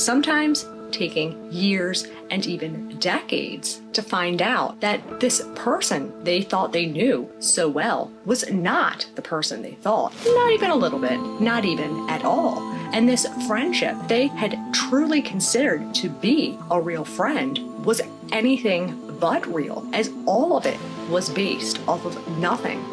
sometimes taking years and even decades to find out that this person they thought they knew so well was not the person they thought. Not even a little bit, not even at all. And this friendship they had truly considered to be a real friend was anything but real, as all of it was based off of nothing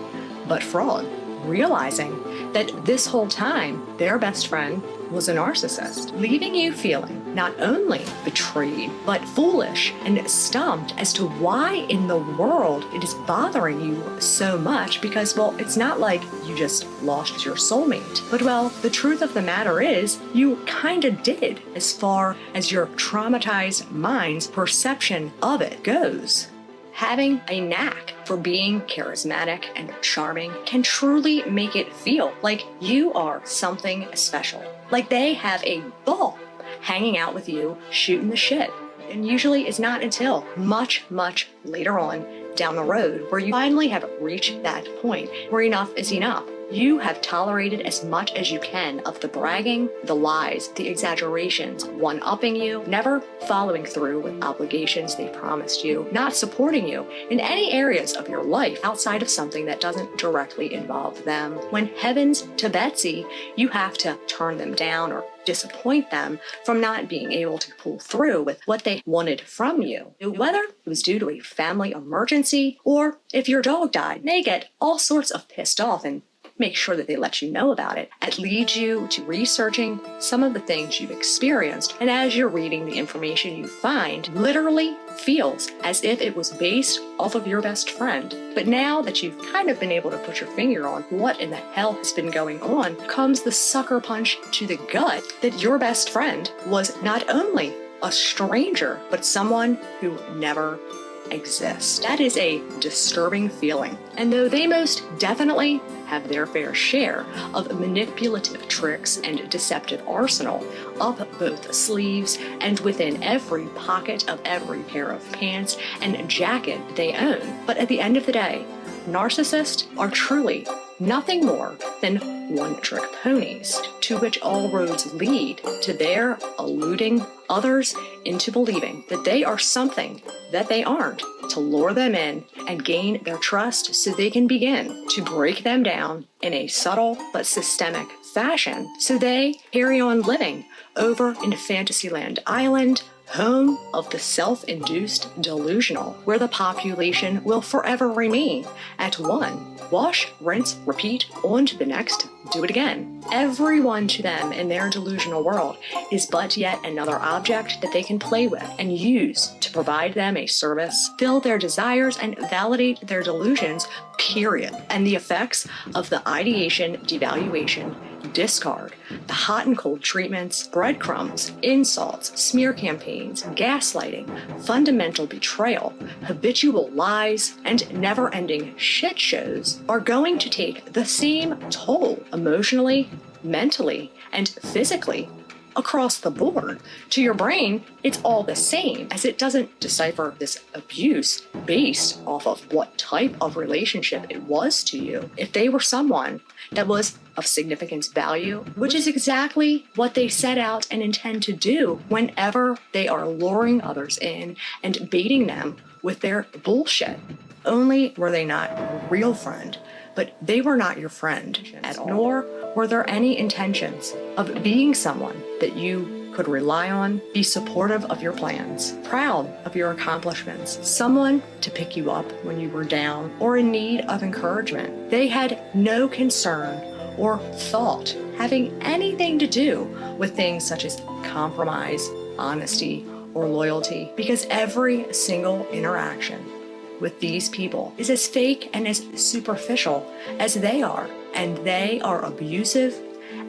but fraud. Realizing that this whole time their best friend was a narcissist, leaving you feeling not only betrayed, but foolish and stumped as to why in the world it is bothering you so much. Because, well, it's not like you just lost your soulmate, but, well, the truth of the matter is you kind of did, as far as your traumatized mind's perception of it goes. Having a knack for being charismatic and charming can truly make it feel like you are something special. Like they have a ball hanging out with you, shooting the shit. And usually it's not until much, much later on down the road where you finally have reached that point where enough is enough. You have tolerated as much as you can of the bragging, the lies, the exaggerations, one-upping you, never following through with obligations they promised you, not supporting you in any areas of your life outside of something that doesn't directly involve them. When heavens to Betsy, you have to turn them down or disappoint them from not being able to pull through with what they wanted from you. Whether it was due to a family emergency or if your dog died, they get all sorts of pissed off and make sure that they let you know about it. It leads you to researching some of the things you've experienced. And as you're reading the information you find, literally feels as if it was based off of your best friend. But now that you've kind of been able to put your finger on what in the hell has been going on, comes the sucker punch to the gut that your best friend was not only a stranger, but someone who never exists. That is a disturbing feeling. And though they most definitely have their fair share of manipulative tricks and deceptive arsenal up both sleeves and within every pocket of every pair of pants and jacket they own, but at the end of the day, narcissists are truly nothing more than one-trick ponies, to which all roads lead to their eluding others into believing that they are something that they aren't, to lure them in and gain their trust so they can begin to break them down in a subtle but systemic fashion, so they carry on living over in Fantasyland Island, home of the self-induced delusional, where the population will forever remain at one. Wash, rinse, repeat, on to the next, do it again. Everyone to them in their delusional world is but yet another object that they can play with and use to provide them a service, fill their desires, and validate their delusions, period. And the effects of the ideation, devaluation, discard, the hot and cold treatments, breadcrumbs, insults, smear campaigns, gaslighting, fundamental betrayal, habitual lies, and never-ending shit shows are going to take the same toll emotionally, mentally, and physically across the board. To your brain, it's all the same, as it doesn't decipher this abuse based off of what type of relationship it was to you. If they were someone that was of significant value, which is exactly what they set out and intend to do whenever they are luring others in and baiting them with their bullshit. Only were they not a real friend, but they were not your friend at all, nor were there any intentions of being someone that you could rely on, be supportive of your plans, proud of your accomplishments, someone to pick you up when you were down or in need of encouragement. They had no concern or thought having anything to do with things such as compromise, honesty, or loyalty, because every single interaction with these people is as fake and as superficial as they are, and they are abusive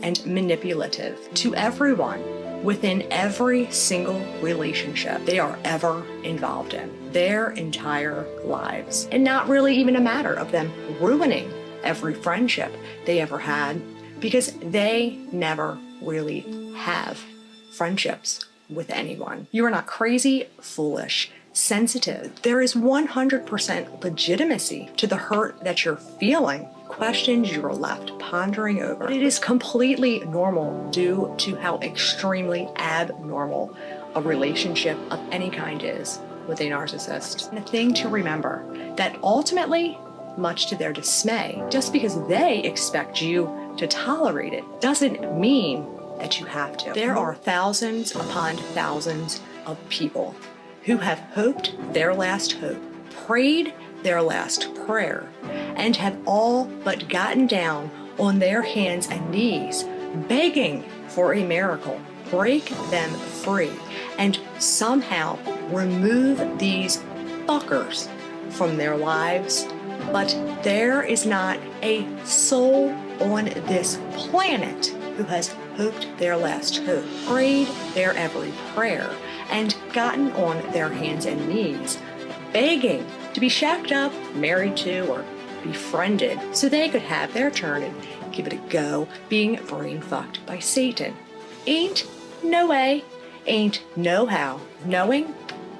and manipulative to everyone within every single relationship they are ever involved in, their entire lives. And not really even a matter of them ruining every friendship they ever had, because they never really have friendships with anyone. You are not crazy, foolish, sensitive. There is 100% legitimacy to the hurt that you're feeling. Questions you're left pondering over. It is completely normal due to how extremely abnormal a relationship of any kind is with a narcissist. And the thing to remember, that ultimately, much to their dismay, just because they expect you to tolerate it doesn't mean that you have to. There are thousands upon thousands of people who have hoped their last hope, prayed their last prayer, and have all but gotten down on their hands and knees, begging for a miracle, break them free, and somehow remove these fuckers from their lives. But there is not a soul on this planet who has hoped their last hope, prayed their every prayer, and gotten on their hands and knees, begging to be shacked up, married to, or befriended so they could have their turn and give it a go being brain fucked by Satan. Ain't no way, ain't no how. Knowing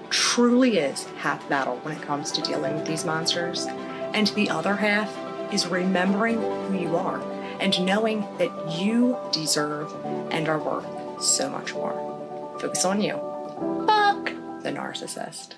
truly is half battle when it comes to dealing with these monsters, and the other half is remembering who you are and knowing that you deserve and are worth so much more. Focus on you. Fuck the narcissist.